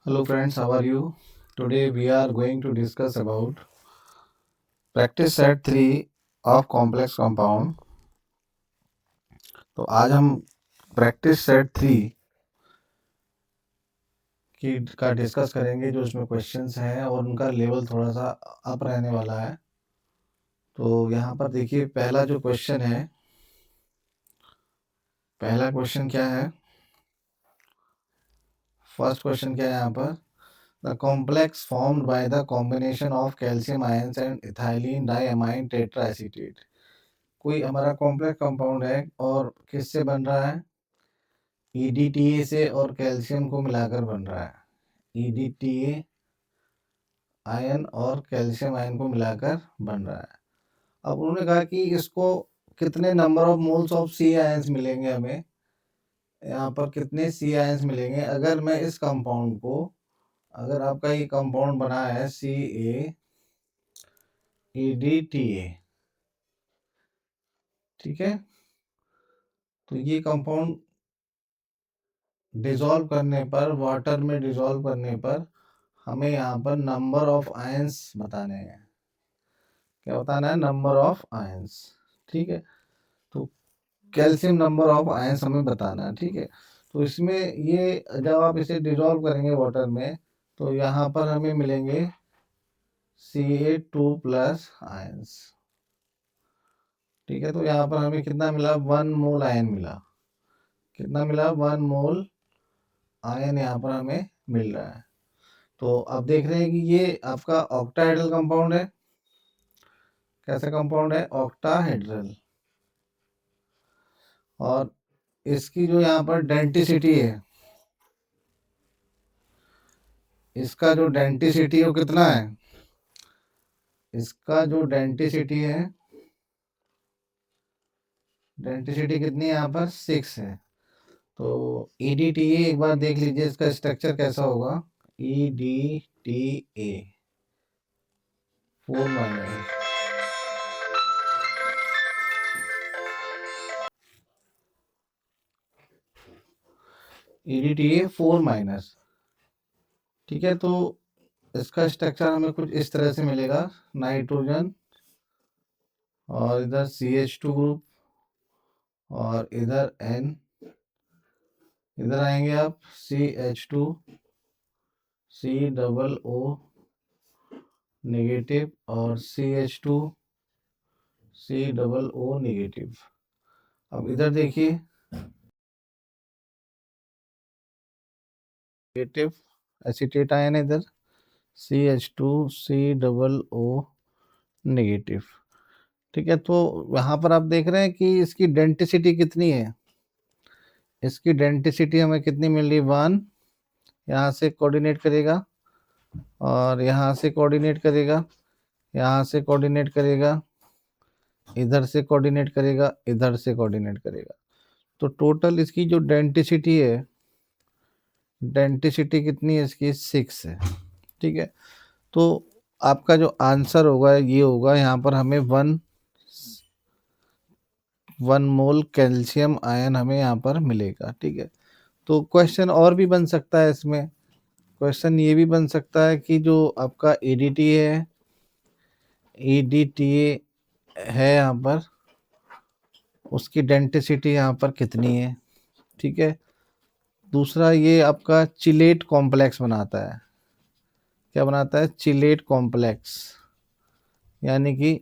Hello friends, how are you? Today we are going to discuss about practice set 3 of complex compound. तो आज हम practice set 3 की का discuss करेंगे जो इसमें क्वेश्चंस हैं और उनका लेवल थोड़ा सा अप रहने वाला है। तो यहाँ पर देखिए पहला जो क्वेश्चन है, पहला क्वेश्चन क्या है? फर्स्ट क्वेश्चन क्या है यहाँ पर? The complex formed by the combination of calcium ions and ethylene diamine tetraacetate. कोई हमारा कॉम्प्लेक्स कंपाउंड है और किससे बन रहा है? EDTA से और कैल्शियम को मिलाकर बन रहा है। EDTA आयन और कैल्शियम आयन को मिलाकर बन रहा है। अब उन्होंने कहा कि इसको कितने number of moles of C ions मिलेंगे, हमें यहाँ पर कितने सी आयंस मिलेंगे अगर मैं इस कंपाउंड को, अगर आपका ये कंपाउंड बना है CaEDTA, ठीक है, तो ये कंपाउंड डिसॉल्व करने पर, वाटर में डिसॉल्व करने पर हमें यहाँ पर नंबर ऑफ आयंस बताने हैं। क्या बताना है? नंबर ऑफ आयंस, ठीक है। तो कैल्शियम नंबर ऑफ आयंस हमें बताना है, ठीक है। तो इसमें ये जब आप इसे डिसॉल्व करेंगे वाटर में तो यहाँ पर हमें मिलेंगे Ca2 प्लस आयंस, ठीक है। तो यहाँ पर हमें कितना मिला? 1 मोल आयन मिला। कितना मिला? 1 मोल आयन यहाँ पर हमें मिल रहा है। तो अब देख रहे हैं कि ये आपका ऑक्टाहेड्रल कंपाउंड है। कैसा कंपाउंड है? ऑक्टाहेड्रल। और इसकी जो यहाँ पर डेंसिटी है, इसका जो डेंसिटी है वो कितना है? इसका जो डेंसिटी है, डेंसिटी कितनी है यहाँ पर? 6 है। तो EDTA एक बार देख लीजिए इसका स्ट्रक्चर कैसा होगा। EDTA 4 माइनस, EDTA 4 माइनस, ठीक है। तो इसका स्ट्रक्चर हमें कुछ इस तरह से मिलेगा। नाइट्रोजन और इधर CH2 ग्रुप और इधर N, इधर आएंगे आप CH2 COO नेगेटिव और CH2 COO नेगेटिव। अब इधर देखिए नेगेटिव एसीटेट आयन, इधर CH2 COO नेगेटिव, ठीक है। तो यहाँ पर आप देख रहे हैं कि इसकी डेंसिटी कितनी है। इसकी डेंसिटी हमें कितनी मिल रही? 1, यहाँ से कोऑर्डिनेट करेगा और यहाँ से कोऑर्डिनेट करेगा, यहाँ से कोऑर्डिनेट करेगा, इधर से कोऑर्डिनेट करेगा, इधर से कोऑर्डिनेट करेगा। तो टोटल इसकी जो डेंसिटी है, डेंसिटी कितनी है इसकी? 6 है, ठीक है। तो आपका जो आंसर होगा ये होगा, यहाँ पर हमें 1 मोल कैल्शियम आयन हमें यहाँ पर मिलेगा, ठीक है। तो क्वेश्चन और भी बन सकता है इसमें। क्वेश्चन ये भी बन सकता है कि जो आपका EDTA है यहाँ पर, उसकी डेंसिटी यहाँ पर कितनी है, ठीक है। दूसरा ये आपका चिलेट कॉम्प्लेक्स बनाता है। क्या बनाता है? चिलेट कॉम्प्लेक्स, यानी कि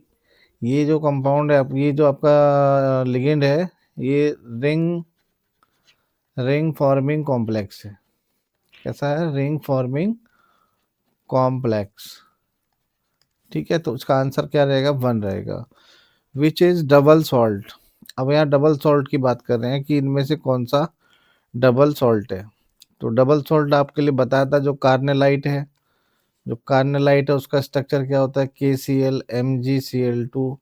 ये जो कंपाउंड है, ये जो आपका लिगेंड है, ये रिंग फॉर्मिंग कॉम्प्लेक्स है। कैसा है? रिंग फॉर्मिंग कॉम्प्लेक्स, ठीक है। तो उसका आंसर क्या रहेगा? 1 रहेगा। Which is double salt. अब यहाँ डबल सॉल्ट की बात कर रहे हैं कि इनमें से कौन सा डबल सॉल्ट है। तो डबल सॉल्ट आपके लिए बताया था, जो कार्नेलाइट है। जो कार्नेलाइट है उसका स्ट्रक्चर क्या होता है? KCl MgCl2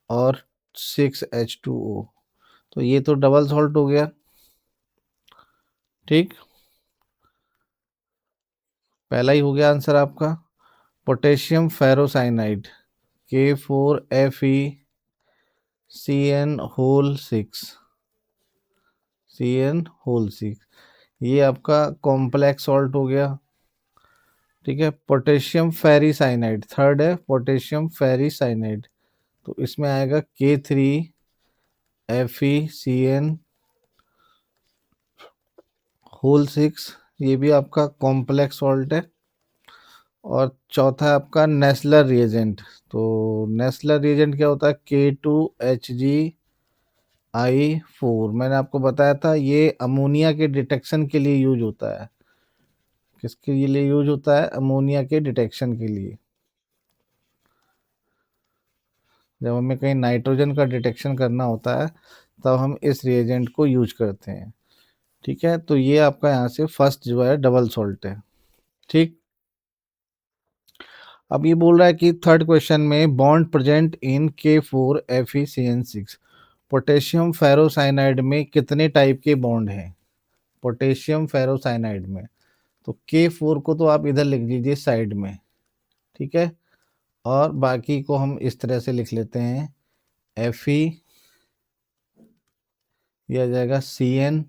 और 6H2O। तो ये तो डबल सॉल्ट हो गया, ठीक। पहला ही हो गया आंसर आपका। पोटेशियम फेरोसाइनाइड K4FeCN6, ये आपका कॉम्प्लेक्स सॉल्ट हो गया। ठीक है। पोटेशियम फेरिसाइनाइड थर्ड है, पोटेशियम फेरिसाइनाइड। तो इसमें आएगा K3FeCN होल 6, ये भी आपका कॉम्प्लेक्स सॉल्ट है। और चौथा है आपका नेस्लर रिएजेंट। तो नेस्लर रिएजेंट क्या होता है? K2HgI4। मैंने आपको बताया था ये अमोनिया के डिटेक्शन के लिए यूज होता है। किसके लिए यूज होता है? अमोनिया के डिटेक्शन के लिए। जब हमें कहीं नाइट्रोजन का डिटेक्शन करना होता है तब हम इस रिएजेंट को यूज करते हैं। ठीक है, तो ये आपका यहाँ से फर्स्ट जो है डबल सॉल्ट है। ठीक। अब ये बोल रहा है कि थर्ड क्वेश्चन में bond present in K4FeCN6, potassium ferrocyanide में कितने टाइप के बॉन्ड हैं? पोटेशियम फेरोसाइनाइड में तो K4 को तो आप इधर लिख दीजिए साइड में। ठीक है, और बाकी को हम इस तरह से लिख लेते हैं। Fe, ये आ जाएगा CN।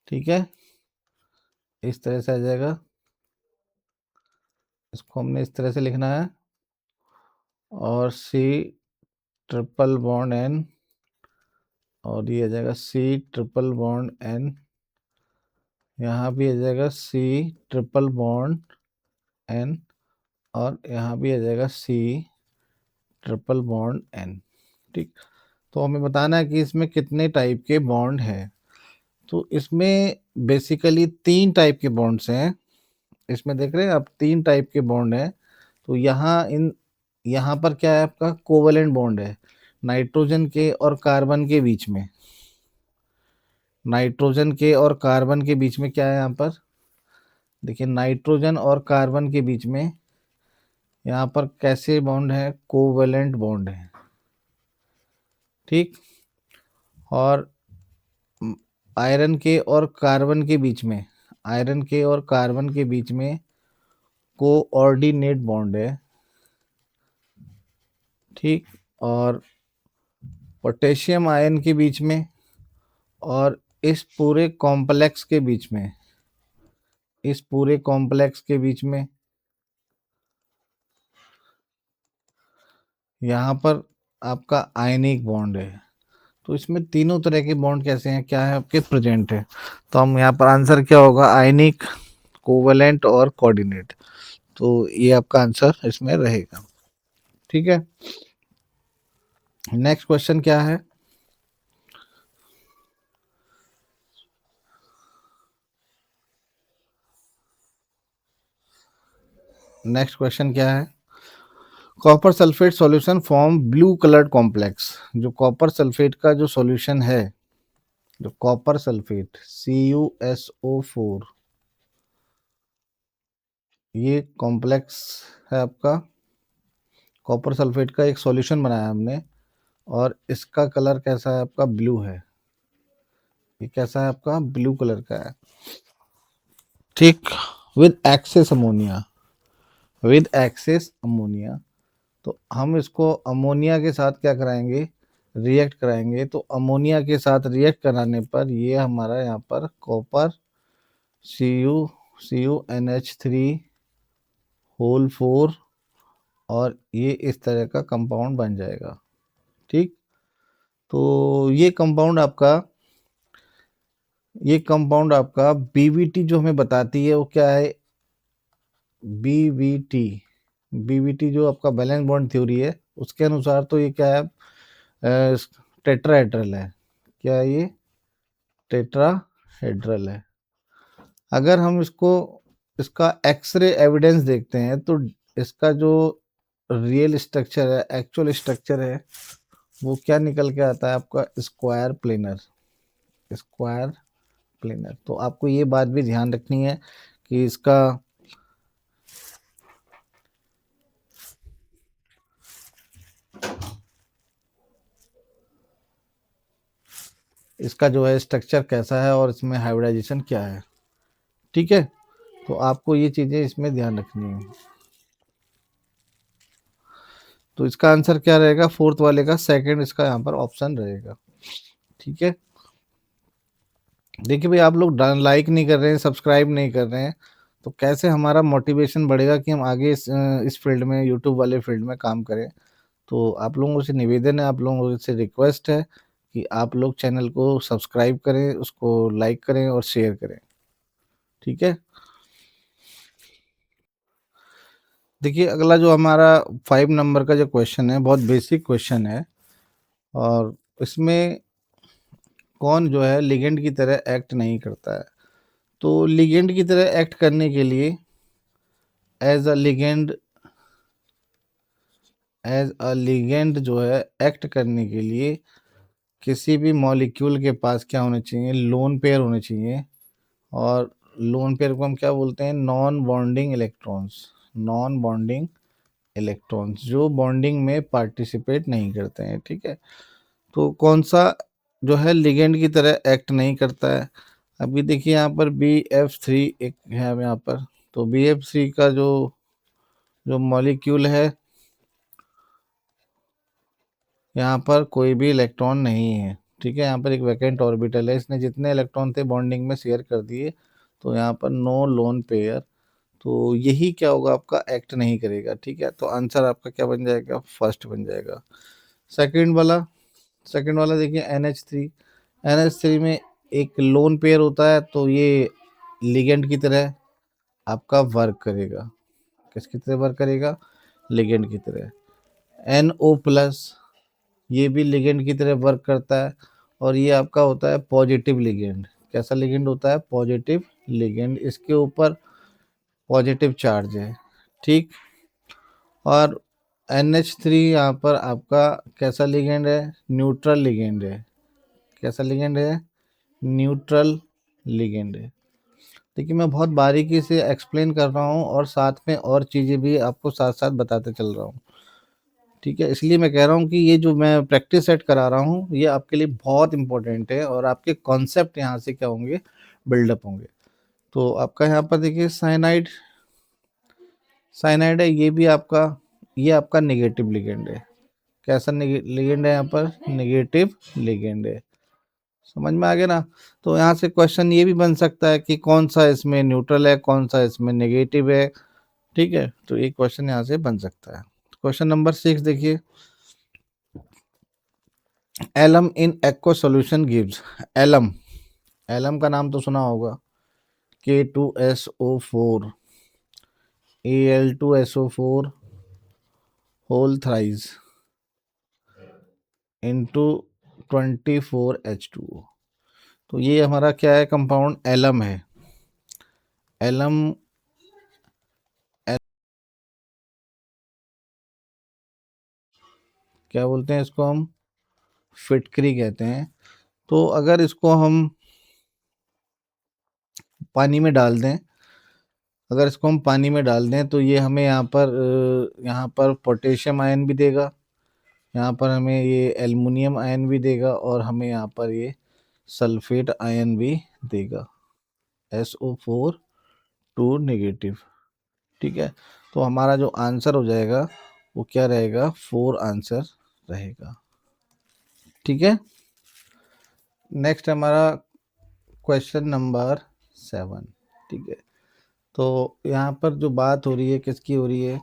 ठीक है, इस तरह से आ जाएगा। इसको हमने इस तरह से लिखना है। और C ट्रिपल बॉन्ड N, और ये आ जाएगा C ट्रिपल बॉन्ड N। यहाँ भी आ जाएगा C ट्रिपल बॉन्ड N, और यहाँ भी आ जाएगा C ट्रिपल बॉन्ड N। ठीक। तो हमें बताना है कि इसमें कितने टाइप के बॉन्ड हैं। तो इसमें बेसिकली तीन टाइप के बॉन्ड्स हैं। इसमें देख रहे हैं आप, तीन टाइप के बॉन्ड हैं। तो यहाँ पर क्या है? आपका कोवेलेंट बॉन्ड है नाइट्रोजन के और कार्बन के बीच में। नाइट्रोजन के और कार्बन के बीच में क्या है यहाँ पर? देखिए, नाइट्रोजन और कार्बन के बीच में यहाँ पर कैसे बॉन्ड है? कोवेलेंट बॉन्ड है। ठीक। और आयरन के और कार्बन के बीच में, आयरन के और कार्बन के बीच में कोऑर्डिनेट बॉन्ड है। ठीक। और पोटेशियम आयन के बीच में, और इस पूरे कॉम्प्लेक्स के बीच में, इस पूरे कॉम्प्लेक्स के बीच में यहाँ पर आपका आयनिक बॉन्ड है। तो इसमें तीनों तरह के बॉन्ड कैसे हैं, क्या है आपके? प्रेजेंट है। तो हम यहाँ पर आंसर क्या होगा? आयनिक, कोवेलेंट और कोऑर्डिनेट। तो ये आपका आंसर इसमें रहेगा। ठीक है, नेक्स्ट क्वेश्चन क्या है? नेक्स्ट क्वेश्चन क्या है? Copper sulphate solution form blue coloured complex. जो कॉपर सल्फेट का जो सॉल्यूशन है, जो कॉपर सल्फेट CuSO4, ये कॉम्प्लेक्स है आपका। कॉपर सल्फेट का एक सॉल्यूशन बनाया हमने, और इसका कलर कैसा है आपका? ब्लू है। ये कैसा है आपका? ब्लू कलर का है। ठीक। With excess ammonia, with excess ammonia. तो हम इसको अमोनिया के साथ क्या कराएंगे? रिएक्ट कराएंगे। तो अमोनिया के साथ रिएक्ट कराने पर ये हमारा यहाँ पर कॉपर CuNH3 होल 4, और ये इस तरह का कंपाउंड बन जाएगा। ठीक। तो ये कंपाउंड आपका BBT जो हमें बताती है वो क्या है? BBT, BBT जो आपका बैलेंस बॉन्ड थ्योरी है उसके अनुसार तो ये क्या है? टेट्राहेड्रल है। क्या है ये? टेट्राहेड्रल है। अगर हम इसका एक्सरे एविडेंस देखते हैं तो इसका जो रियल स्ट्रक्चर है, एक्चुअल स्ट्रक्चर है, वो क्या निकल के आता है आपका? Square planar, square planar. तो आपको ये बात भी ध्यान रखनी है कि इसका जो है स्ट्रक्चर कैसा है और इसमें हाइब्रिडाइजेशन क्या है। ठीक है, तो आपको ये चीज़ें इसमें ध्यान रखनी है। तो इसका आंसर क्या रहेगा? फोर्थ वाले का सेकंड इसका यहाँ पर ऑप्शन रहेगा। ठीक है, देखिए भाई, आप लोग लाइक नहीं कर रहे हैं, सब्सक्राइब नहीं कर रहे हैं, तो कैसे हमारा मोटिवेशन बढ़ेगा कि हम आगे इस फील्ड में, यूट्यूब वाले फील्ड में काम करें। तो आप लोगों से निवेदन है, आप लोगों से रिक्वेस्ट है कि आप लोग चैनल को सब्सक्राइब करें, उसको लाइक करें और शेयर करें। ठीक है। देखिए, अगला जो हमारा 5 नंबर का जो क्वेश्चन है, बहुत बेसिक क्वेश्चन है। और इसमें कौन जो है लिगेंड की तरह एक्ट नहीं करता है। तो लिगेंड की तरह एक्ट करने के लिए as a ligand as a ligand जो है एक्ट करने के लिए किसी भी मॉलिक्यूल के पास क्या होने चाहिए, लोन पेयर होने चाहिए। और लोन पेयर को हम क्या बोलते हैं, non bonding electrons. Non bonding electrons जो बॉन्डिंग में पार्टिसिपेट नहीं करते हैं। ठीक है। तो कौन सा जो है लिगेंड की तरह एक्ट नहीं करता है। अभी देखिए यहाँ पर BF3 एक है यहाँ पर। तो BF3 का जो जो मॉलिक्यूल है, यहाँ पर कोई भी इलेक्ट्रॉन नहीं है। ठीक है। यहाँ पर एक वैकेंट ऑर्बिटल है, इसने जितने इलेक्ट्रॉन थे बॉन्डिंग में शेयर कर दिए। तो यहाँ पर नो लोन पेयर। तो यही क्या होगा, आपका एक्ट नहीं करेगा। ठीक है। तो आंसर आपका क्या बन जाएगा, फर्स्ट बन जाएगा। सेकंड वाला, सेकंड वाला देखिए NH3। NH3 में एक लोन पेयर होता है, तो ये लिगेंड की तरह आपका वर्क करेगा। किसकी तरह वर्क करेगा, लिगेंड की तरह। NO+, ये भी लिगेंड की तरह वर्क करता है। और ये आपका होता है पॉजिटिव लिगेंड। कैसा लिगेंड होता है, पॉजिटिव लिगेंड। इसके ऊपर पॉजिटिव चार्ज है। ठीक। और NH3 यहाँ पर आपका कैसा लिगेंड है, न्यूट्रल लिगेंड है। कैसा लिगेंड है, न्यूट्रल लिगेंड है। देखिए, मैं बहुत बारीकी से एक्सप्लेन कर रहा हूँ और साथ में और चीज़ें भी आपको साथ साथ बताते चल रहा हूँ। ठीक है। इसलिए मैं कह रहा हूँ कि ये जो मैं प्रैक्टिस सेट करा रहा हूँ, ये आपके लिए बहुत इंपॉर्टेंट है और आपके कॉन्सेप्ट यहाँ से क्या होंगे, बिल्डअप होंगे। तो आपका यहाँ पर देखिए साइनाइड, साइनाइड है, ये आपका नेगेटिव लिगेंड है। कैसा लिगेंड है, यहाँ पर नेगेटिव लिगेंड है। समझ में आ गया ना। तो यहाँ से क्वेश्चन ये भी बन सकता है कि कौन सा इसमें न्यूट्रल है, कौन सा इसमें नेगेटिव है। ठीक है। तो एक क्वेश्चन यहाँ से बन सकता है। क्वेश्चन नंबर 6 देखिए, alum in aqua solution gives. Alum, alum का नाम तो सुना होगा, K2SO4, Al2SO4 whole thrice into 24H2O। तो ये हमारा क्या है, कंपाउंड एलम है। एलम, क्या बोलते हैं इसको हम, फिटकरी कहते हैं। तो अगर इसको हम पानी में डाल दें, अगर इसको हम पानी में डाल दें तो ये हमें यहाँ पर पोटेशियम आयन भी देगा, यहाँ पर हमें ये एल्युमिनियम आयन भी देगा और हमें यहाँ पर ये सल्फेट आयन भी देगा, SO4 2 नेगेटिव। ठीक है। तो हमारा जो आंसर हो जाएगा वो क्या रहेगा, 4 आंसर रहेगा। ठीक है। नेक्स्ट हमारा क्वेश्चन नंबर 7। ठीक है। तो यहाँ पर जो बात हो रही है किसकी हो रही है,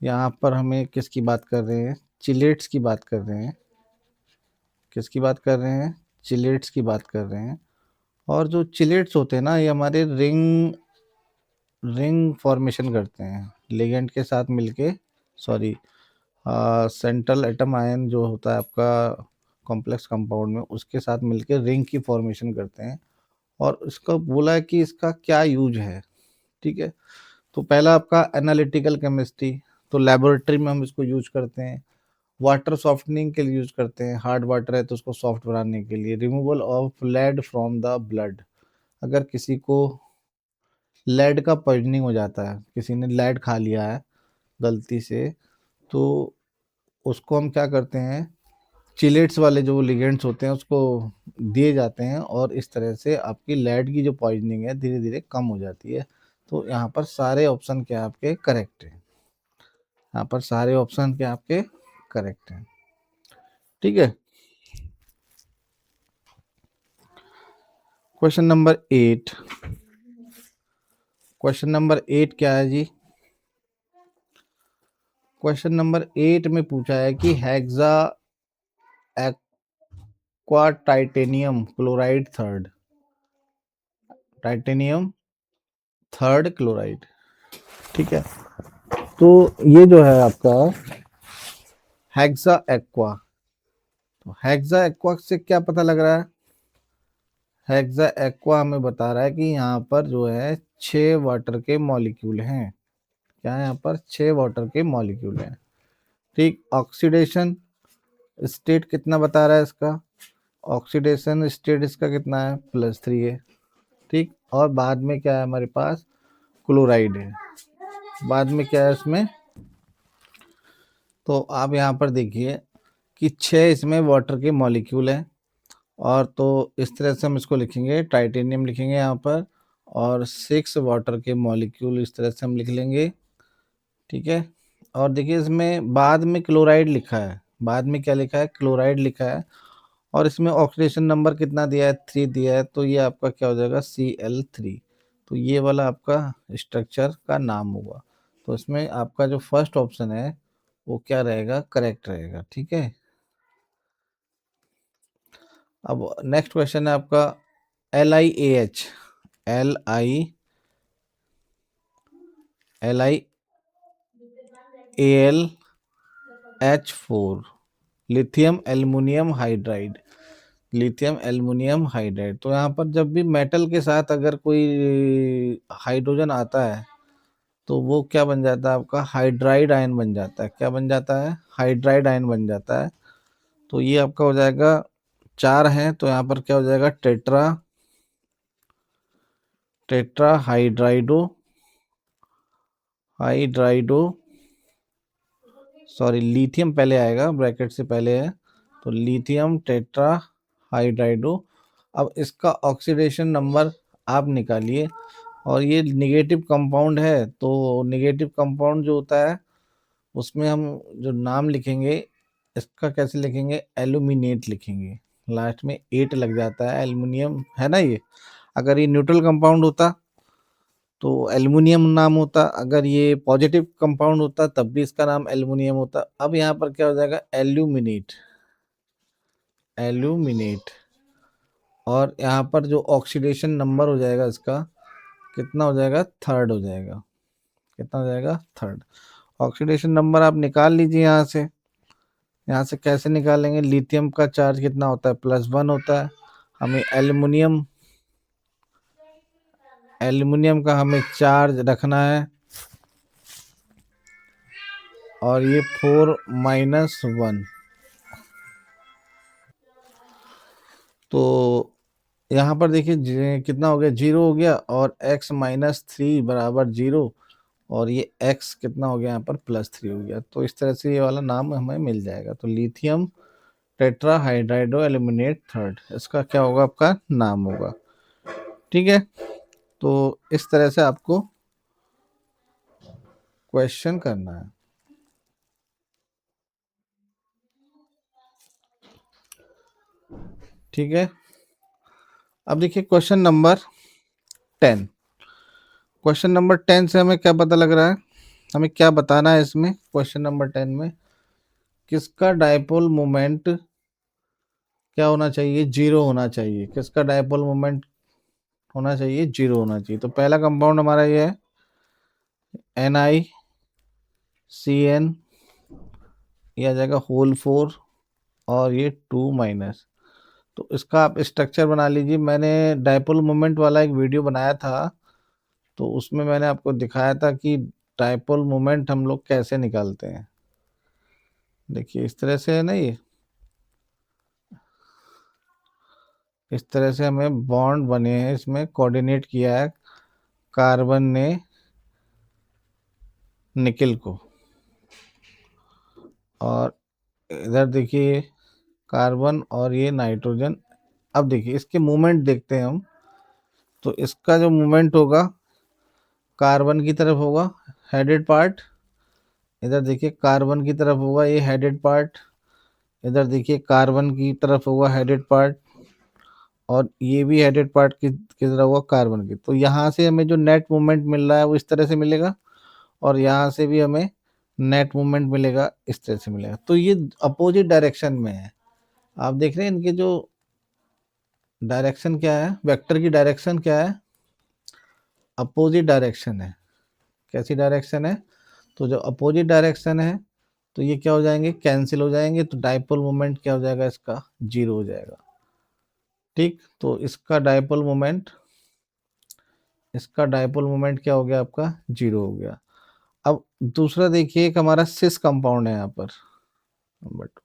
यहाँ पर हमें किसकी बात कर रहे हैं, चिलेट्स की बात कर रहे हैं। किसकी बात कर रहे हैं, चिलेट्स की बात कर रहे हैं। और जो चिलेट्स होते हैं ना, ये हमारे रिंग रिंग फॉर्मेशन करते हैं लिगेंड के साथ मिलके। सॉरी, सेंट्रल एटम आयन जो होता है आपका कॉम्प्लेक्स कंपाउंड में, उसके साथ मिलके रिंग की फॉर्मेशन करते हैं। और इसका बोला है कि इसका क्या यूज है। ठीक है। तो पहला आपका एनालिटिकल केमिस्ट्री, तो लेबोरेटरी में हम इसको यूज करते हैं। वाटर सॉफ्टनिंग के लिए यूज करते हैं, हार्ड वाटर है तो उसको सॉफ्ट बनाने के लिए। Removal of lead from the blood, अगर किसी को लेड का पॉइजनिंग हो जाता है, किसी ने लेड खा लिया है गलती से, तो उसको हम क्या करते हैं, चिलेट्स वाले जो लिगेंड्स होते हैं उसको दिए जाते हैं और इस तरह से आपकी लेड की जो पॉइजनिंग है धीरे धीरे कम हो जाती है। तो यहाँ पर सारे ऑप्शन क्या आपके करेक्ट हैं, यहाँ पर सारे ऑप्शन क्या आपके करेक्ट हैं। ठीक है। Question number 8। क्वेश्चन नंबर 8 क्या है जी? क्वेश्चन नंबर 8 में पूछा है कि hexa aqua titanium chloride third, titanium third chloride. ठीक है, तो ये जो है आपका हेक्सा एक्वा, तो हेक्सा एक्वा से क्या पता लग रहा है? हेक्सा एक्वा हमें बता रहा है कि यहाँ पर जो है 6 वाटर के मॉलिक्यूल हैं। क्या है यहाँ पर? 6 वाटर के मॉलिक्यूल हैं। ठीक, ऑक्सीडेशन स्टेट कितना बता रहा है इसका? ऑक्सीडेशन स्टेट इसका कितना है? +3 है। ठीक, और बाद में क्या है हमारे पास? क्लोराइड है। बाद में क्या है इसमें? तो आप यहाँ पर देखिए कि 6 इसमें वाटर के मॉलिक्यूल हैं, और तो इस तरह से हम इसको लिखेंगे, टाइटेनियम लिखेंगे यहाँ पर, और 6 वाटर के मॉलिक्यूल इस तरह से हम लिख लेंगे। ठीक है, और देखिए इसमें बाद में क्लोराइड लिखा है। बाद में क्या लिखा है? क्लोराइड लिखा है, और इसमें ऑक्सीडेशन नंबर कितना दिया है? 3 दिया है, तो ये आपका क्या हो जाएगा? Cl3। तो ये वाला आपका स्ट्रक्चर का नाम होगा। तो इसमें आपका जो फर्स्ट ऑप्शन है वो क्या रहेगा? करेक्ट रहेगा। ठीक है, अब नेक्स्ट क्वेश्चन है आपका LiAH, LiAlH4, lithium aluminium hydride. Lithium aluminium hydride, तो यहाँ पर जब भी मेटल के साथ अगर कोई हाइड्रोजन आता है तो वो क्या बन जाता है? आपका हाइड्राइड आयन बन जाता है। क्या बन जाता है? हाइड्राइड आयन बन जाता है। तो ये आपका हो जाएगा 4 है, तो यहाँ पर क्या हो जाएगा? टेट्रा हाइड्राइडो सॉरी, लिथियम पहले आएगा, ब्रैकेट से पहले है, तो लिथियम टेट्रा हाइड्राइडो। अब इसका ऑक्सीडेशन नंबर आप निकालिए, और ये निगेटिव कंपाउंड है, तो निगेटिव कंपाउंड जो होता है उसमें हम जो नाम लिखेंगे इसका कैसे लिखेंगे? एल्यूमिनेट लिखेंगे। लास्ट में 8 लग जाता है, एल्युमिनियम है ना ये। अगर ये न्यूट्रल कंपाउंड होता तो एल्युमिनियम नाम होता, अगर ये पॉजिटिव कंपाउंड होता तब भी इसका नाम एल्युमिनियम होता। अब यहाँ पर क्या हो जाएगा? एल्यूमिनेट। और यहाँ पर जो ऑक्सीडेशन नंबर हो जाएगा इसका कितना हो जाएगा? थर्ड हो जाएगा। कितना हो जाएगा? थर्ड। ऑक्सीडेशन नंबर आप निकाल लीजिए यहाँ से। यहाँ से कैसे निकालेंगे? लिथियम का चार्ज कितना होता है? +1 होता है। हमें एल्युमिनियम का हमें चार्ज रखना है, और ये 4-1, तो यहाँ पर देखिए कितना हो गया? 0 हो गया, और x-3 बराबर 0, और ये x कितना हो गया? यहाँ पर +3 हो गया। तो इस तरह से ये वाला नाम हमें मिल जाएगा। तो लिथियम टेट्रा हाइड्राइडो एल्यूमिनेट थर्ड, इसका क्या होगा? आपका नाम होगा। ठीक है, तो इस तरह से आपको क्वेश्चन करना है। ठीक है, अब देखिए क्वेश्चन नंबर 10। क्वेश्चन नंबर 10 से हमें क्या पता लग रहा है? हमें क्या बताना है इसमें? क्वेश्चन नंबर 10 में किसका डायपोल मोमेंट क्या होना चाहिए? 0 होना चाहिए। किसका डायपोल मोमेंट होना चाहिए? 0 होना चाहिए। तो पहला कंपाउंड हमारा ये है NiCN, ये आ जाएगा होल 4, और ये 2-। तो इसका आप स्ट्रक्चर बना लीजिए। मैंने डायपोल मोमेंट वाला एक वीडियो बनाया था, तो उसमें मैंने आपको दिखाया था कि डायपोल मोमेंट हम लोग कैसे निकालते हैं। देखिए इस तरह से है ना, ये इस तरह से हमें बॉन्ड बने हैं, इसमें कोऑर्डिनेट किया है कार्बन ने निकेल को, और इधर देखिए कार्बन और ये नाइट्रोजन। अब देखिए इसके मूवमेंट देखते हैं हम। तो इसका जो मूवमेंट होगा कार्बन की तरफ होगा हेडेड पार्ट, इधर देखिए कार्बन की तरफ होगा ये हेडेड पार्ट, इधर देखिए कार्बन की तरफ होगा हेडेड पार्ट, और ये भी हेडेड पार्ट किस तरह हुआ, कार्बन की। तो यहाँ से हमें जो नेट मूवमेंट मिल रहा है वो इस तरह से मिलेगा, और यहाँ से भी हमें नेट मूवमेंट मिलेगा, इस तरह से मिलेगा। तो ये अपोजिट डायरेक्शन में है। आप देख रहे हैं इनके जो डायरेक्शन क्या है, वेक्टर की डायरेक्शन क्या है, अपोजिट डायरेक्शन है। कैसी डायरेक्शन है, तो जो अपोजिट डायरेक्शन है तो ये क्या हो जाएंगे, कैंसिल हो जाएंगे, तो डाइपोल मोमेंट क्या हो जाएगा, इसका जीरो हो जाएगा। ठीक, तो इसका डाइपोल मोमेंट क्या हो गया, आपका जीरो हो गया। अब दूसरा देखिए, एक हमारा सिस कंपाउंड है यहाँ पर, नंबर 2।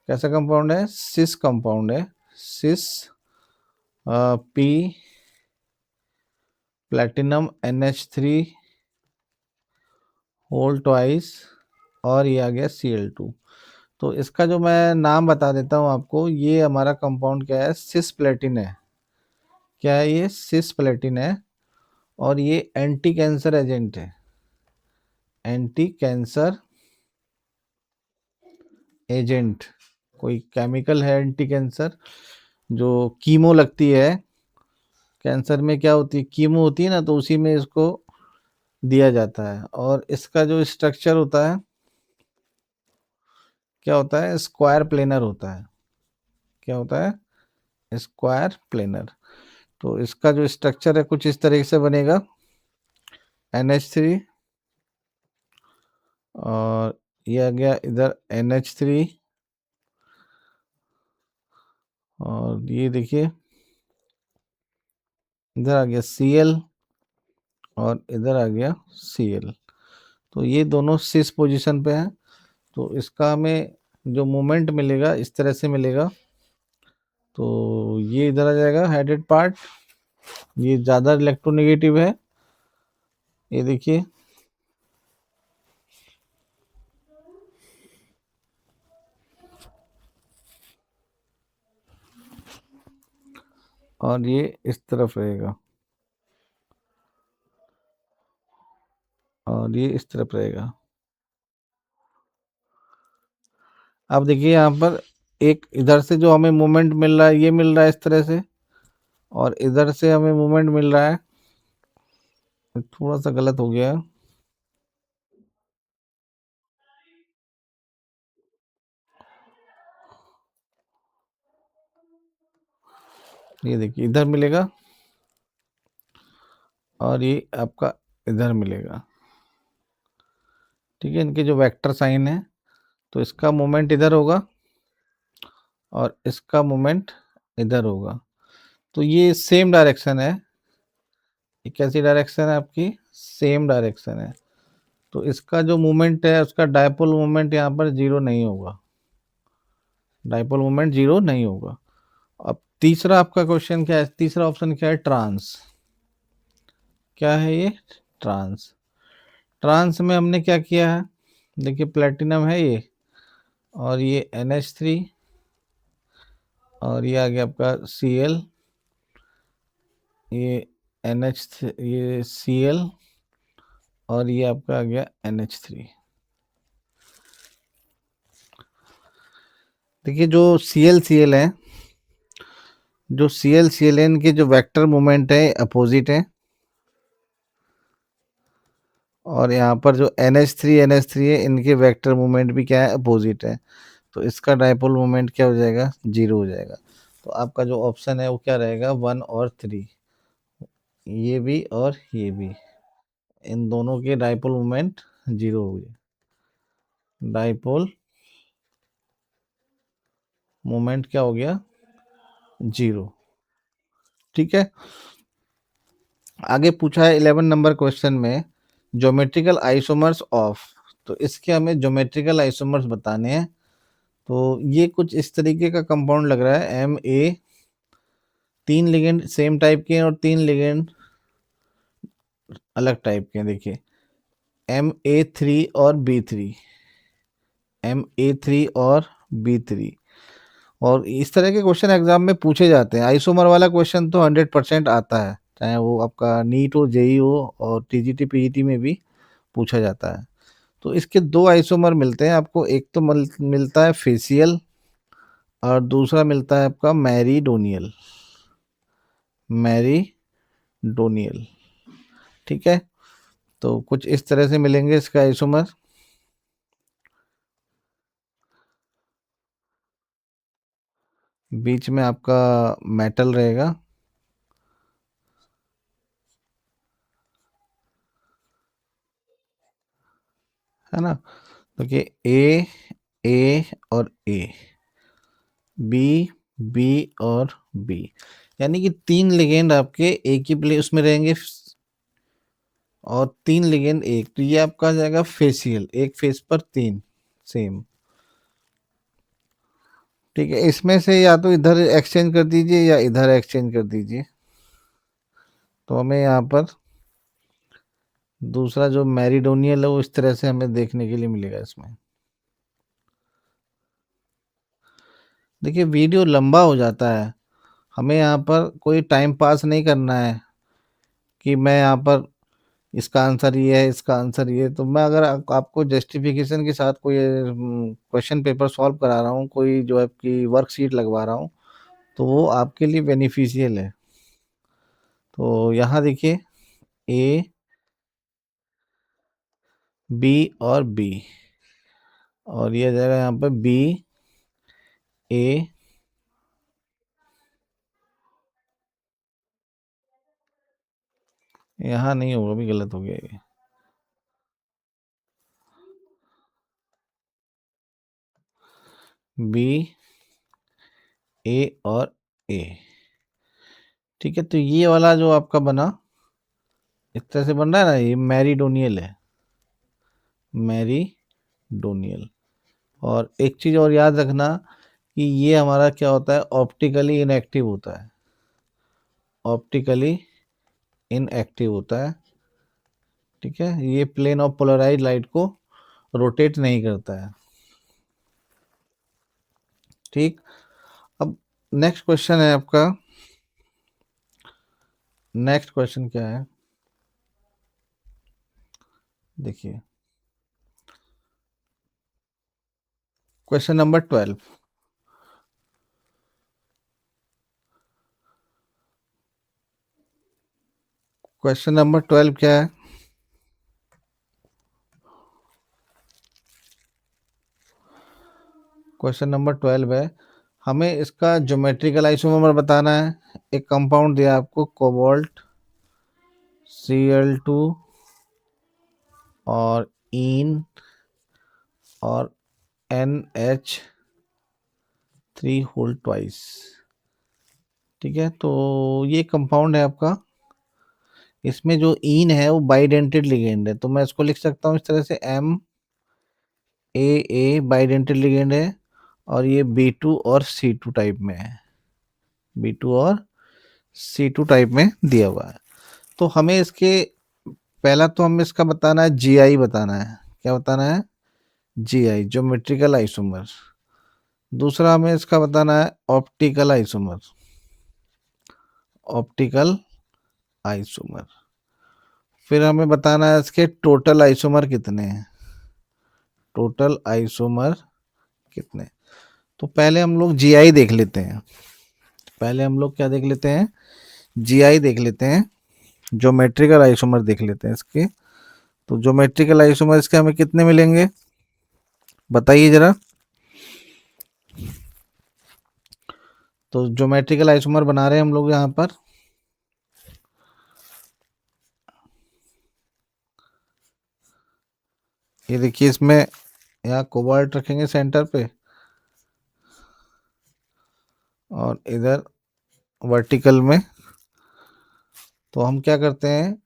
कैसा कंपाउंड है, सिस कंपाउंड है, cis P platinum NH3 whole twice, और ये आ गया Cl2। तो इसका जो मैं नाम बता देता हूँ आपको, ये हमारा कंपाउंड क्या है, सिस प्लेटिन है। क्या है ये, सिस प्लेटिन है, और ये एंटी कैंसर एजेंट है। एंटी कैंसर एजेंट, कोई केमिकल है एंटी कैंसर, जो कीमो लगती है कैंसर में, क्या होती है, कीमो होती है ना, तो उसी में इसको दिया जाता है। और इसका जो स्ट्रक्चर होता है, क्या होता है, स्क्वायर प्लेनर होता है। क्या होता है, स्क्वायर प्लेनर। तो इसका जो स्ट्रक्चर है कुछ इस तरीके से बनेगा, NH3, और ये आ गया इधर NH3, और ये देखिए इधर आ गया Cl, और इधर आ गया Cl। तो ये दोनों सिस पोजीशन पे हैं। तो इसका हमें जो मोमेंट मिलेगा इस तरह से मिलेगा। तो ये इधर आ जाएगा हेडेड पार्ट, ये ज़्यादा इलेक्ट्रोनेगेटिव है, ये देखिए। और ये इस तरफ रहेगा, और ये इस तरफ रहेगा। अब देखिए यहाँ पर एक इधर से जो हमें मोमेंट मिल रहा है, ये मिल रहा है इस तरह से, और इधर से हमें मोमेंट मिल रहा है, थोड़ा सा गलत हो गया है। ये देखिए इधर मिलेगा, और ये आपका इधर मिलेगा। ठीक है, इनके जो वेक्टर साइन है, तो इसका मोमेंट इधर होगा, और इसका मोमेंट इधर होगा। तो ये सेम डायरेक्शन है। ये कैसी डायरेक्शन है आपकी, सेम डायरेक्शन है। तो इसका जो मोमेंट है, उसका डायपोल मोमेंट यहाँ पर जीरो नहीं होगा, डायपोल मोमेंट जीरो नहीं होगा। अब तीसरा आपका क्वेश्चन क्या है, तीसरा ऑप्शन क्या है, ट्रांस। क्या है ये, ट्रांस। ट्रांस में हमने क्या किया है, देखिए प्लेटिनम है ये, और ये NH3, और ये आ गया आपका Cl, ये NH3, ये Cl, और ये आपका आ गया NH3। देखिए जो Cl है, जो Cl के जो वेक्टर मोमेंट है अपोजिट है, और यहाँ पर जो NH3 है, इनके वेक्टर मोमेंट भी क्या है, अपोजिट है। तो इसका डायपोल मोमेंट क्या हो जाएगा, जीरो हो जाएगा। तो आपका जो ऑप्शन है वो क्या रहेगा, 1 और 3, ये भी और ये भी, इन दोनों के डायपोल मोमेंट जीरो हो गए। डायपोल मोमेंट क्या हो गया, जीरो। ठीक है, आगे पूछा है 11 नंबर क्वेश्चन में, ज्योमेट्रिकल आइसोमर्स ऑफ। तो इसके हमें ज्योमेट्रिकल आइसोमर्स बताने हैं। तो ये कुछ इस तरीके का कंपाउंड लग रहा है, Ma, 3 लिगेंड सेम टाइप के हैं, और 3 लिगेंड अलग टाइप के हैं। देखिए Ma3 और B3, Ma3 और B3। और इस तरह के क्वेश्चन एग्जाम में पूछे जाते हैं। आइसोमर वाला क्वेश्चन तो 100% आता है, चाहे वो आपका नीट हो, जेई हो, और टीजीटी पीजीटी में भी पूछा जाता है। तो इसके दो आइसोमर मिलते हैं आपको, एक तो मिलता है फेसियल, और दूसरा मिलता है आपका मैरीडोनियल। मैरीडोनियल। ठीक है, तो कुछ इस तरह से मिलेंगे इसका आइसोमर। बीच में आपका मेटल रहेगा, है ना। देखिए ए और ए, बी बी और बी, यानी कि 3 लिगेंड आपके एक ही प्लेस में रहेंगे और 3 लिगेंड एक, तो ये आपका आ जाएगा फेसियल, एक फेस पर 3 सेम। ठीक है, इसमें से या तो इधर एक्सचेंज कर दीजिए या इधर एक्सचेंज कर दीजिए, तो हमें यहाँ पर दूसरा जो मैरीडोनियल है वो इस तरह से हमें देखने के लिए मिलेगा इसमें। देखिए वीडियो लंबा हो जाता है, हमें यहाँ पर कोई टाइम पास नहीं करना है कि मैं यहाँ पर इसका आंसर ये है, इसका आंसर ये है। तो मैं अगर आपको जस्टिफिकेशन के साथ कोई क्वेश्चन पेपर सॉल्व करा रहा हूँ, कोई जो आपकी वर्कशीट लगवा रहा हूँ, तो वो आपके लिए बेनिफिशियल है। तो यहाँ देखिए ए, बी और बी, और ये आ जाएगा यहाँ पर बी ए, यहाँ नहीं होगा, भी गलत हो गया ये। बी ए और ए। ठीक है, तो ये वाला जो आपका बना इस तरह से बन रहा है ना, ये मैरीडोनियल है, मैरीडोनियल। और एक चीज और याद रखना कि ये हमारा क्या होता है, ऑप्टिकली इनएक्टिव होता है, ऑप्टिकली इनएक्टिव होता है। ठीक है, ये प्लेन ऑफ पोलराइज लाइट को रोटेट नहीं करता है। ठीक, अब नेक्स्ट क्वेश्चन है आपका, नेक्स्ट क्वेश्चन क्या है, देखिए क्वेश्चन नंबर 12। क्वेश्चन नंबर 12 क्या है, क्वेश्चन नंबर 12 है, हमें इसका ज्योमेट्रिकल आइसोमर बताना है। एक कंपाउंड दिया आपको, कोबाल्ट Cl2 और इन और NH3 होल ट्वाइस। ठीक है, तो ये कंपाउंड है आपका, इसमें जो इन है वो बाइडेंटेड लिगेंड है, तो मैं इसको लिख सकता हूँ इस तरह से, MAA बाइडेंटेड लिगेंड है, और ये B2 और C2 टाइप में है, B2 और C2 टाइप में दिया हुआ है। तो हमें इसके पहला तो हमें इसका बताना है, GI बताना है। क्या बताना है? GI, geometrical isomer. दूसरा हमें इसका बताना है ऑप्टिकल आइसोमर, ऑप्टिकल आइसोमर। फिर हमें बताना है इसके टोटल आइसोमर कितने हैं, टोटल आइसोमर कितने। तो पहले हम लोग जीआई देख लेते हैं, पहले हम लोग क्या देख लेते हैं, जीआई देख लेते हैं, ज्योमेट्रिकल आइसोमर देख लेते हैं इसके। तो ज्योमेट्रिकल आइसोमर इसके हमें कितने मिलेंगे, बताइए जरा। तो ज्योमेट्रिकल आइसोमर बना रहे हैं हम लोग यहाँ पर, ये देखिए इसमें यहाँ कोबाल्ट रखेंगे सेंटर पे, और इधर वर्टिकल में। तो हम क्या करते हैं,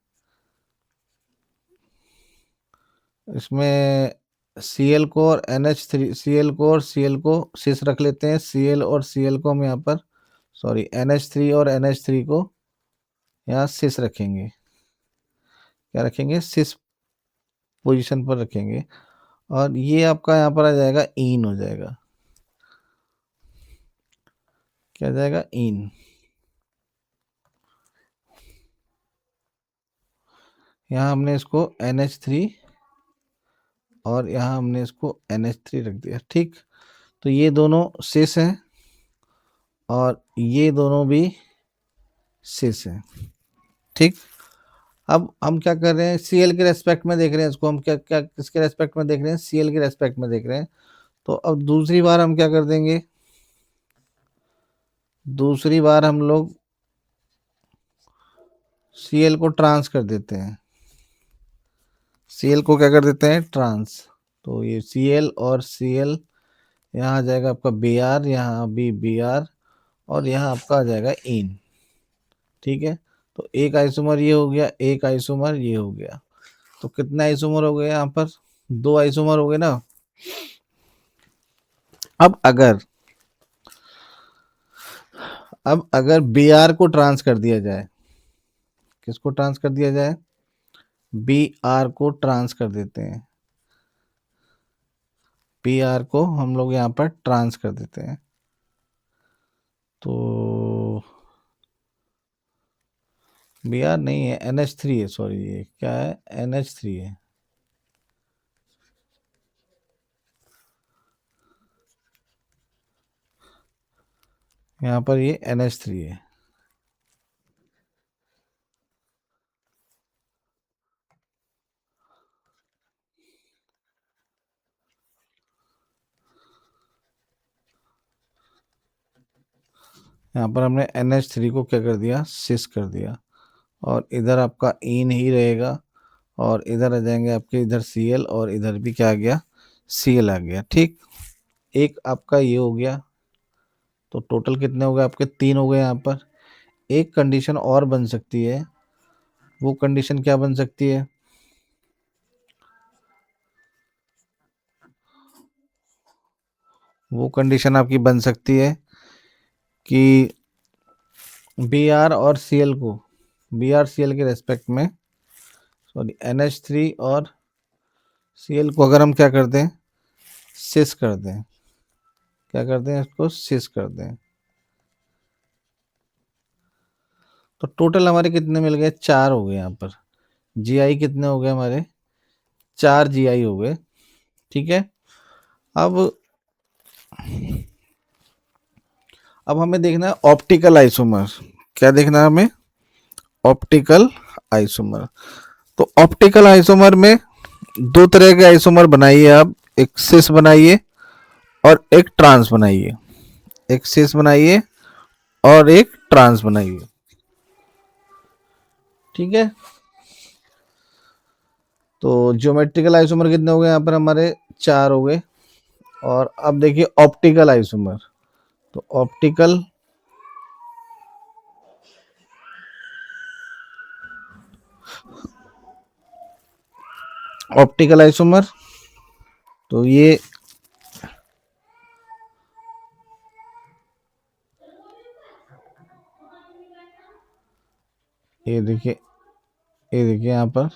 इसमें Cl को और NH3, Cl को और Cl को सिस रख लेते हैं, Cl और Cl को हम यहाँ पर, सॉरी NH3 और NH3 को यहाँ सिस रखेंगे, क्या रखेंगे, सिस पोजीशन पर रखेंगे, और ये आपका यहाँ पर आ जाएगा इन हो जाएगा, क्या आ जाएगा, इन। यहाँ हमने इसको NH3 और यहाँ हमने इसको NH3 रख दिया। ठीक, तो ये दोनों सिस हैं और ये दोनों भी सिस है। ठीक। अब हम क्या कर रहे हैं, सीएल के रेस्पेक्ट में देख रहे हैं इसको, हम क्या क्या किसके रेस्पेक्ट में देख रहे हैं, सीएल के रेस्पेक्ट में देख रहे हैं। तो अब दूसरी बार हम क्या कर देंगे, दूसरी बार हम लोग सीएल को ट्रांस कर देते हैं, सीएल को क्या कर देते हैं, ट्रांस। तो ये सीएल और सीएल, यहाँ आ जाएगा आपका बी आर, यहाँ भी बी आर, और यहाँ आपका आ जाएगा इन। ठीक है। तो एक आइसोमर ये हो गया, एक आइसोमर ये हो गया। तो कितना आइसोमर हो गया यहाँ पर, दो आइसोमर हो गए ना। अब अगर बी आर को ट्रांस कर दिया जाए, किसको ट्रांस कर दिया जाए, बी आर को ट्रांस कर देते हैं, बी आर को हम लोग यहाँ पर ट्रांस कर देते हैं। तो बी आर नहीं है, एन एच थ्री है, सॉरी ये क्या है, एन एच थ्री है। यहाँ पर ये एन एच थ्री है। यहाँ पर हमने एन एच थ्री को क्या कर दिया, सिस कर दिया, और इधर आपका इन ही रहेगा, और इधर आ जाएंगे आपके, इधर सी एल, और इधर भी क्या आ गया, सी एल आ गया। ठीक। एक आपका ये हो गया। तो टोटल कितने हो गए आपके, तीन हो गए यहाँ पर। एक कंडीशन और बन सकती है, वो कंडीशन क्या बन सकती है, वो कंडीशन आपकी बन सकती है कि बी आर और सी एल को, बी आर सी एल के रेस्पेक्ट में, सॉरी एन एच थ्री और सी एल को अगर हम क्या कर दें, सिस कर दें, क्या कर दें, इसको सिस कर दें, तो टोटल हमारे कितने मिल गए, चार हो गए यहाँ पर। जी आई कितने हो गए हमारे, चार जी आई हो गए। ठीक है। अब हमें देखना है ऑप्टिकल आइसोमर, क्या देखना है हमें, ऑप्टिकल आइसोमर। तो ऑप्टिकल आइसोमर में दो तरह के आइसोमर बनाइए आप, एक सिस बनाइए और एक ट्रांस बनाइए, एक सिस बनाइए और एक ट्रांस बनाइए। ठीक है। तो ज्योमेट्रिकल आइसोमर कितने हो गए यहाँ पर हमारे, चार हो गए। और अब देखिए ऑप्टिकल आइसोमर, तो ऑप्टिकल आइसोमर, तो ये देखिए, ये देखिए यहाँ पर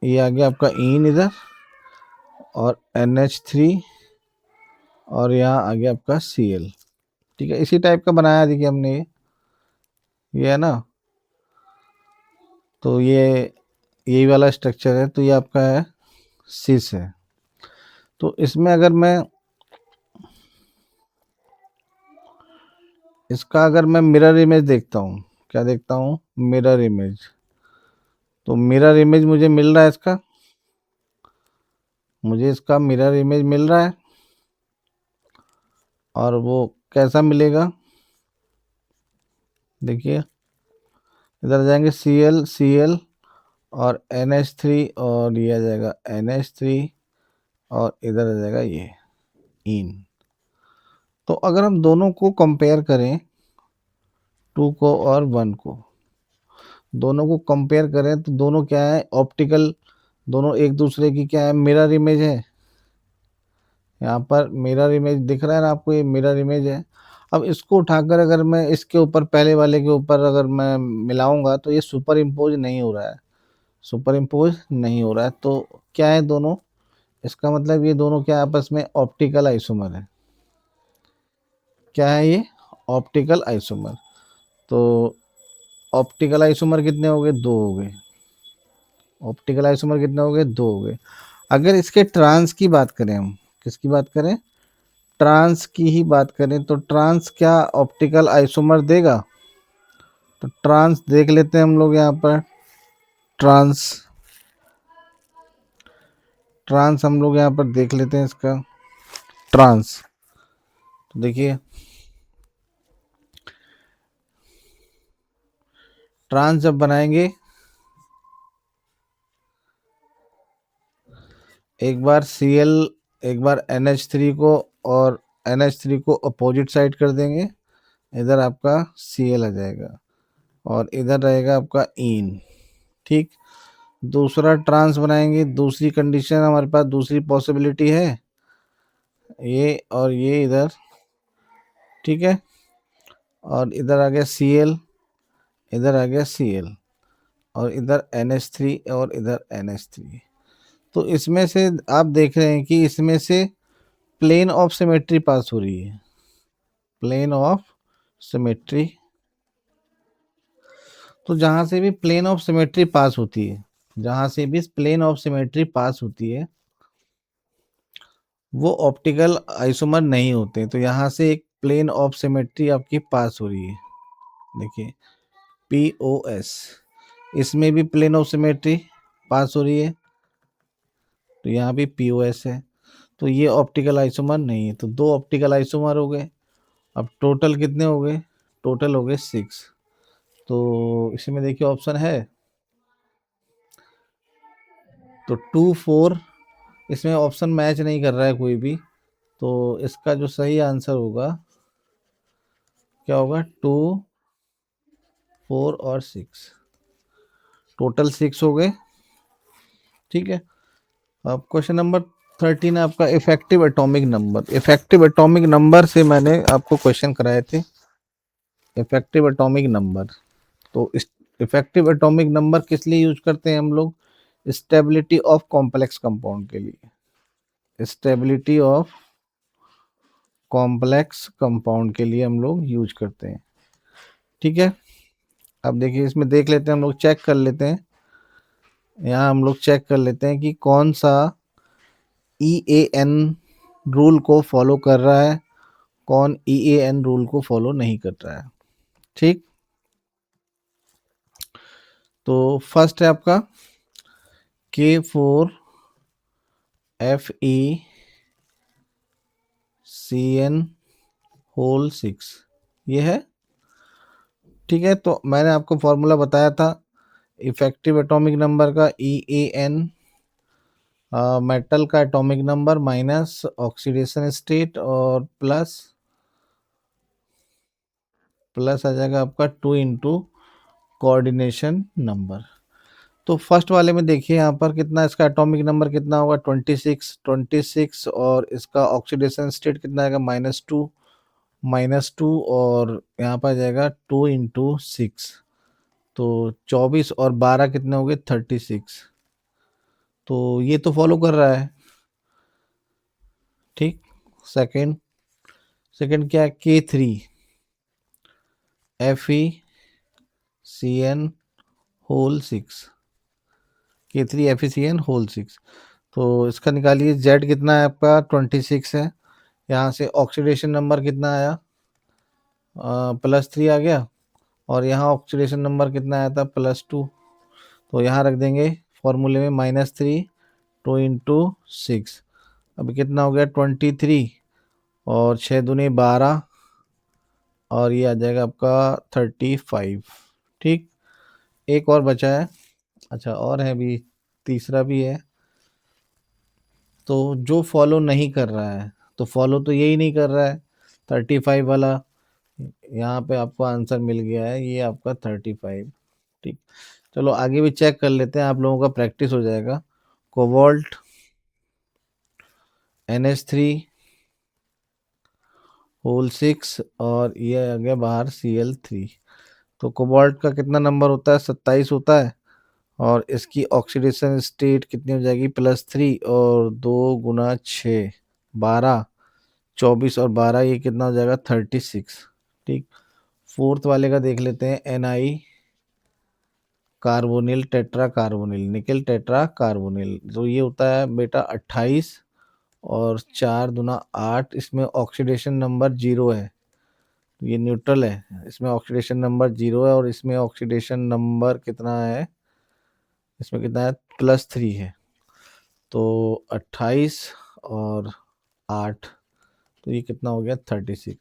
ये आ गया आपका इन इधर, और एन एच थ्री, और यहाँ आ गया आपका सी एल। ठीक है, इसी टाइप का बनाया देखिए हमने, ये है ना। तो ये यही वाला स्ट्रक्चर है, तो ये आपका है सिस है। तो इसमें अगर मैं इसका अगर मैं मिरर इमेज देखता हूँ, क्या देखता हूँ, मिरर इमेज, तो मिरर इमेज मुझे मिल रहा है इसका, मुझे इसका मिरर इमेज मिल रहा है। और वो कैसा मिलेगा, देखिए इधर जाएंगे सी एल और एन एच थ्री, और ये आ जाएगा एन एच थ्री, और इधर आ जाएगा ये इन। तो अगर हम दोनों को कंपेयर करें, टू को और वन को, दोनों को कंपेयर करें, तो दोनों क्या है, ऑप्टिकल, दोनों एक दूसरे की क्या है, मिरर इमेज है। यहाँ पर मिरर इमेज दिख रहा है ना आपको, ये मिरर इमेज है। अब इसको उठाकर अगर मैं इसके ऊपर, पहले वाले के ऊपर अगर मैं मिलाऊंगा, तो ये सुपर इम्पोज नहीं हो रहा है, सुपर इम्पोज नहीं हो रहा है। तो क्या है दोनों, इसका मतलब ये दोनों क्या आपस में ऑप्टिकल आइसोमर है। क्या है ये, ऑप्टिकल आइसोमर। तो ऑप्टिकल आइसोमर कितने हो गए, दो हो गए। ऑप्टिकल आइसोमर कितने हो गए? 2 हो गए। अगर इसके ट्रांस की बात करें हम, किसकी बात करें? ट्रांस की ही बात करें तो ट्रांस क्या ऑप्टिकल आइसोमर देगा? तो ट्रांस देख लेते हैं हम लोग यहाँ पर। ट्रांस ट्रांस हम लोग यहाँ पर देख लेते हैं इसका ट्रांस। तो देखिए ट्रांस जब बनाएंगे, एक बार Cl, एक बार NH3 को, और NH3 को अपोजिट साइड कर देंगे, इधर आपका Cl आ जाएगा और इधर रहेगा आपका इन। ठीक। दूसरा ट्रांस बनाएंगे, दूसरी कंडीशन हमारे पास, दूसरी पॉसिबिलिटी है ये और ये इधर, ठीक है, और इधर आ गया Cl, इधर आ गया Cl, और इधर NH3 और इधर NH3। तो इसमें से आप देख रहे हैं कि इसमें से प्लेन ऑफ सिमेट्री पास हो रही है, प्लेन ऑफ सिमेट्री। तो जहां से भी प्लेन ऑफ सिमेट्री पास होती है, जहां से भी प्लेन ऑफ सिमेट्री पास होती है, वो ऑप्टिकल आइसोमर नहीं होते। तो यहाँ से एक प्लेन ऑफ सिमेट्री आपकी पास हो रही है, देखिए POS, इसमें भी प्लेन ऑफ सिमेट्री पास हो रही है, तो यहाँ भी POS है। तो ये ऑप्टिकल आइसोमर नहीं है। तो 2 ऑप्टिकल आइसोमर हो गए। अब टोटल कितने हो गए? टोटल हो गए 6। तो इसमें देखिए ऑप्शन है, तो 2 4, इसमें ऑप्शन मैच नहीं कर रहा है कोई भी। तो इसका जो सही आंसर होगा क्या होगा? 2 4 और 6, टोटल 6 हो गए। ठीक है। अब क्वेश्चन नंबर 13 आपका effective atomic number. Effective atomic number से मैंने आपको क्वेश्चन कराए थे, इफेक्टिव एटॉमिक नंबर। तो इफेक्टिव एटॉमिक नंबर किस लिए यूज करते हैं हम लोग? स्टेबिलिटी ऑफ कॉम्प्लेक्स कंपाउंड के लिए, स्टेबिलिटी ऑफ कॉम्प्लेक्स कंपाउंड के लिए हम लोग यूज करते हैं। ठीक है। अब देखिए इसमें देख लेते हैं हम लोग, चेक कर लेते हैं, यहाँ हम लोग चेक कर लेते हैं कि कौन सा EAN रूल को फॉलो कर रहा है, कौन EAN रूल को फॉलो नहीं कर रहा है। ठीक। तो फर्स्ट है आपका K4FeCN6, ये है। ठीक है। तो मैंने आपको फॉर्मूला बताया था इफेक्टिव एटॉमिक नंबर का, EAN मेटल का atomic number minus oxidation state और प्लस आ जाएगा आपका 2 इंटू कोऑर्डिनेशन नंबर। तो फर्स्ट वाले में देखिए यहाँ पर कितना, इसका एटॉमिक नंबर कितना होगा? 26, और इसका ऑक्सीडेशन स्टेट कितना आएगा? -2, और यहाँ पर आ जाएगा 2 इंटू 6, तो 24 और 12 कितने हो गए? 36। तो ये तो फॉलो कर रहा है। ठीक। सेकंड, सेकंड क्या है? K3FeCN6, K3FeCN6। तो इसका निकालिए, जेड कितना है आपका? 26 है। यहाँ से ऑक्सीडेशन नंबर कितना आया? +3 आ गया, और यहाँ ऑक्सीडेशन नंबर कितना आया था? +2। तो यहाँ रख देंगे फॉर्मूले में -3, 2 इंटू 6, अभी कितना हो गया? 23, और 6 दूनी 12, और ये आ जाएगा आपका 35। ठीक। एक और बचा है, अच्छा और है भी, तीसरा भी है। तो जो फॉलो नहीं कर रहा है, तो फॉलो तो यही नहीं कर रहा है, 35 वाला। यहाँ पे आपको आंसर मिल गया है, ये आपका 35। ठीक। चलो आगे भी चेक कर लेते हैं, आप लोगों का प्रैक्टिस हो जाएगा। कोबाल्ट NH3 होल 6, और ये आ गया बाहर Cl3। तो कोबाल्ट का कितना नंबर होता है? 27 होता है, और इसकी ऑक्सीडेशन स्टेट कितनी हो जाएगी? +3, और 2 × 6 12, 24 और 12, ये कितना हो जाएगा? 36। ठीक। फोर्थ वाले का देख लेते हैं, carbonyl tetra carbonyl, nickel tetra carbonyl, तो ये होता है बेटा 28 और 4 दूना 8, इसमें ऑक्सीडेशन नंबर 0 है, ये न्यूट्रल है, इसमें ऑक्सीडेशन नंबर 0 है और इसमें ऑक्सीडेशन नंबर कितना है, इसमें कितना है +3 है, तो 28 और 8, तो ये कितना हो गया 36,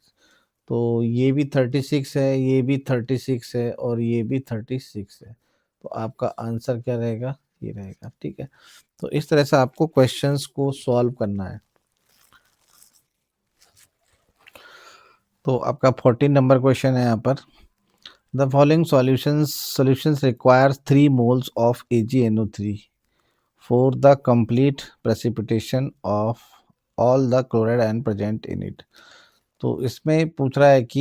तो ये भी 36 है, ये भी 36 है और ये भी 36 है, तो आपका आंसर क्या रहेगा, ये रहेगा। ठीक है, तो इस तरह से आपको क्वेश्चंस को सॉल्व करना है। तो आपका 14 नंबर क्वेश्चन है यहाँ पर, the following solutions requires 3 moles of AgNO3 for the complete precipitation of all the chloride ion present in it. तो इसमें पूछ रहा है कि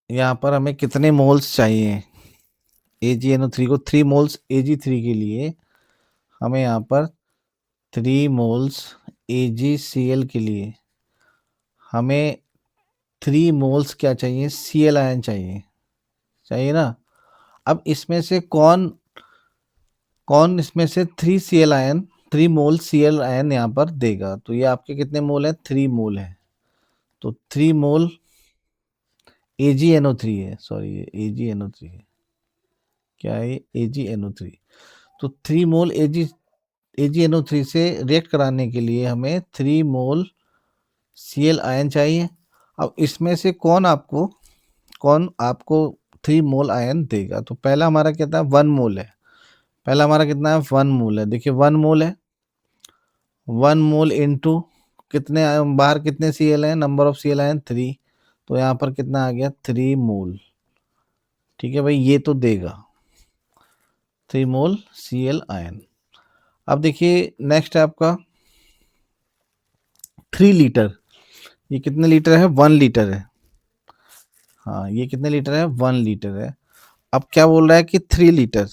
यहाँ पर हमें कितने मोल्स चाहिए AgNO3 को, 3 मोल्स Ag3 के लिए हमें यहाँ पर 3 मोल्स AgCl के लिए हमें 3 मोल्स क्या चाहिए, Cl आयन चाहिए, चाहिए ना। अब इसमें से कौन कौन इसमें से 3 Cl आयन, 3 मोल Cl आयन यहाँ पर देगा, तो ये आपके कितने मोल है, 3 मोल है, तो 3 मोल AgNO3 है, सॉरी ये AgNO3 है, क्या है AgNO3, तो 3 मोल AgNO3 से रिएक्ट कराने के लिए हमें 3 मोल Cl आयन चाहिए। अब इसमें से कौन आपको 3 मोल आयन देगा, तो पहला हमारा कितना है 1 मोल है, पहला हमारा कितना है 1 मोल है, देखिए 1 मोल है, 1 मोल इंटू कितने बाहर कितने Cl है, नंबर ऑफ Cl आयन 3, तो यहाँ पर कितना आ गया 3 मोल। ठीक है भाई, ये तो देगा 3 मोल Cl आयन। अब देखिए नेक्स्ट है आपका 3 लीटर, ये कितने लीटर है, 1 लीटर है, हाँ ये कितने लीटर है, 1 लीटर है। अब क्या बोल रहा है कि 3 लीटर,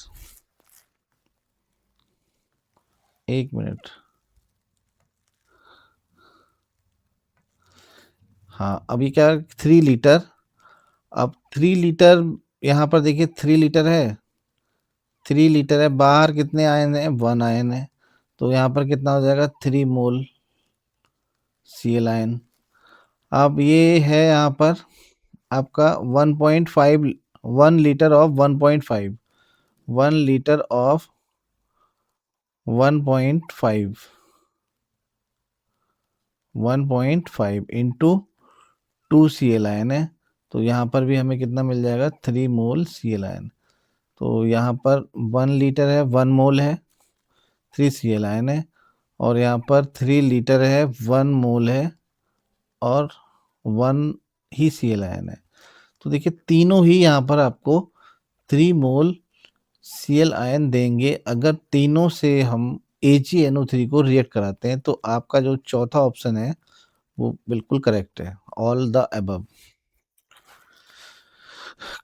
एक मिनट, हाँ अभी क्या 3 लीटर, अब 3 लीटर यहाँ पर देखिए 3 लीटर है, 3 लीटर है, बाहर कितने आयन है, 1 आयन है, तो यहाँ पर कितना हो जाएगा 3 मोल Cl आयन। अब ये है यहाँ पर आपका 1.5, 1 litre of 1.5, 1 litre of 1.5, 1.5 into 2 Cl ion है, तो यहाँ पर भी हमें कितना मिल जाएगा 3 मोल Cl आयन, तो यहाँ पर 1 लीटर है, 1 मोल है, 3 Cl आयन है, और यहाँ पर 3 लीटर है, 1 मोल है और 1 ही Cl आयन है, तो देखिए तीनों ही यहाँ पर आपको 3 मोल Cl आयन देंगे अगर तीनों से हम AgNO3 को रिएक्ट कराते हैं, तो आपका जो चौथा ऑप्शन है वो बिल्कुल करेक्ट है, all the above.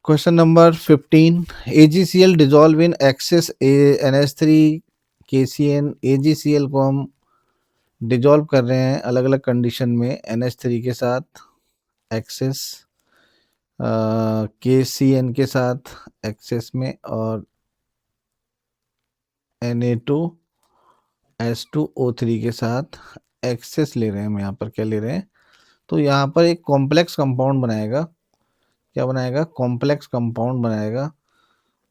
Question number 15, AgCl dissolve in excess NH3 KCN, AgCl को हम डिजोल्व कर रहे हैं अलग अलग कंडीशन में, NH3 के साथ एक्सेस, KCN के साथ एक्सेस में, और Na2S2O3 के साथ एक्सेस ले रहे हैं, हम यहाँ पर क्या ले रहे हैं, तो यहाँ पर एक कॉम्प्लेक्स कंपाउंड बनाएगा, क्या बनाएगा, कॉम्प्लेक्स कंपाउंड बनाएगा,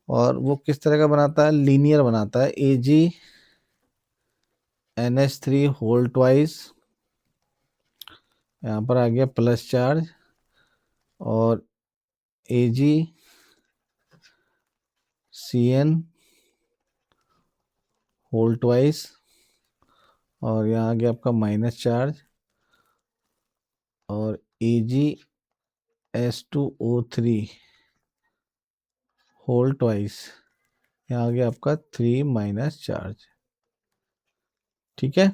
और वो किस तरह का बनाता है, लीनियर बनाता है, AgNH3 होल ट्वाइस, यहाँ पर आ गया प्लस चार्ज, और AgCN होल ट्वाइस, और यहाँ आ गया आपका माइनस चार्ज, और AgS2O3 होल ट्वाइस, यहाँ आ गया आपका 3 माइनस चार्ज। ठीक है,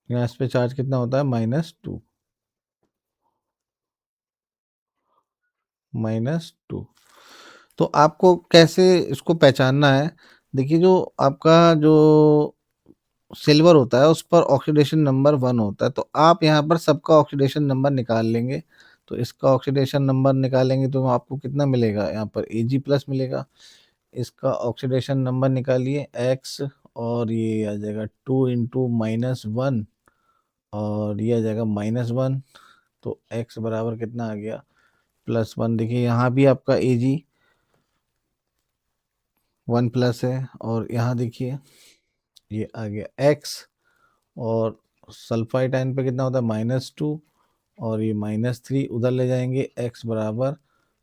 यहाँ इस पे चार्ज कितना होता है, -2, -2। तो आपको कैसे इसको पहचानना है, देखिए जो आपका जो सिल्वर होता है उस पर ऑक्सीडेशन नंबर 1 होता है, तो आप यहाँ पर सबका ऑक्सीडेशन नंबर निकाल लेंगे, तो इसका ऑक्सीडेशन नंबर निकालेंगे तो आपको कितना मिलेगा, यहाँ पर Ag प्लस मिलेगा। इसका ऑक्सीडेशन नंबर निकालिए x, और ये आ जाएगा 2 इंटू -1, और ये आ जाएगा -1। तो x बराबर कितना आ गया, +1। देखिए यहाँ भी आपका Ag 1 प्लस है, और यहाँ देखिए ये आ गया x, और सल्फाइड आयन पे कितना होता है -2, और ये -3 उधर ले जाएंगे, x बराबर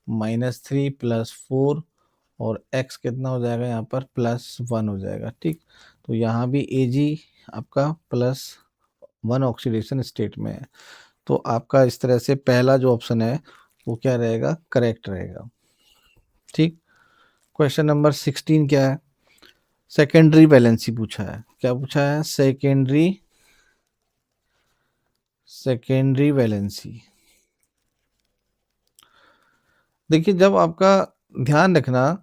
-3 + 4, और x कितना हो जाएगा यहाँ पर +1 हो जाएगा। ठीक, तो यहाँ भी Ag आपका +1 ऑक्सीडेशन स्टेट में है। तो आपका इस तरह से पहला जो ऑप्शन है वो क्या रहेगा, करेक्ट रहेगा। ठीक, क्वेश्चन नंबर 16 क्या है, सेकेंडरी वैलेंसी पूछा है। क्या पूछा है, सेकेंडरी वैलेंसी। देखिए जब आपका, ध्यान रखना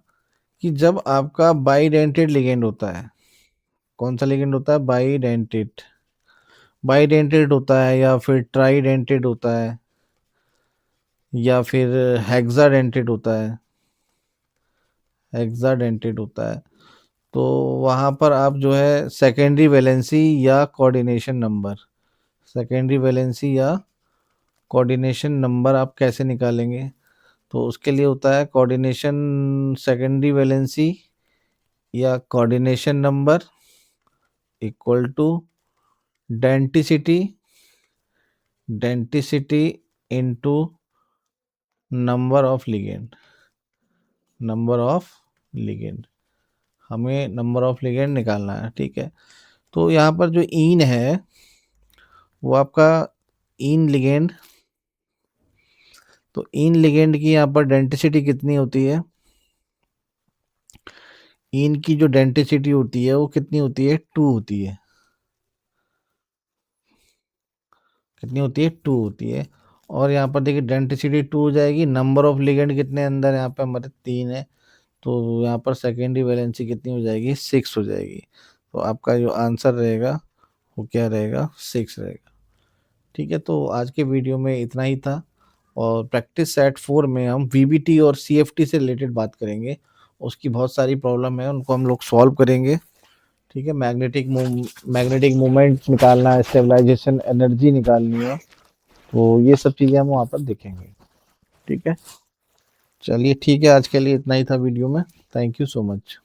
कि जब आपका बाइडेंटेड लिगेंड होता है, कौन सा लिगेंड होता है, बाइडेंटेड, बाइडेंटेड होता है, या फिर ट्राइडेंटेड होता है, या फिर हेक्साडेंटेड होता है, हेक्साडेंटेड होता है, तो वहाँ पर आप जो है सेकेंडरी वैलेंसी या कोऑर्डिनेशन नंबर, सेकेंडरी वैलेंसी या कोऑर्डिनेशन नंबर आप कैसे निकालेंगे, तो उसके लिए होता है कोऑर्डिनेशन, सेकेंडरी वैलेंसी या coordination number equal to density, density into number of ligand, number of ligand, हमें नंबर ऑफ लिगेंड निकालना है। ठीक है, तो यहाँ पर जो इन है वो आपका इन लिगेंड, तो इन लिगेंड की यहाँ पर डेंसिटी कितनी होती है, इन की जो डेंसिटी होती है वो कितनी होती है, 2 होती है, कितनी होती है, 2 होती है। और यहाँ पर देखिए डेंसिटी 2 हो जाएगी, नंबर ऑफ लिगेंड कितने अंदर है, यहाँ पे हमारे 3 है, तो यहाँ पर सेकेंडरी वैलेंसी कितनी हो जाएगी, 6 हो जाएगी। तो आपका जो आंसर रहेगा वो क्या रहेगा, 6 रहेगा। ठीक है, तो आज के वीडियो में इतना ही था, और प्रैक्टिस सेट 4 में हम वीबीटी और सीएफटी से रिलेटेड बात करेंगे। उसकी बहुत सारी प्रॉब्लम है, उनको हम लोग सॉल्व करेंगे। ठीक है, मैग्नेटिक मूवमेंट निकालना है, स्टेबलाइजेशन एनर्जी निकालनी है, तो ये सब चीज़ें हम वहाँ पर देखेंगे। ठीक है, चलिए ठीक है, आज के लिए इतना ही था वीडियो में। Thank you so much.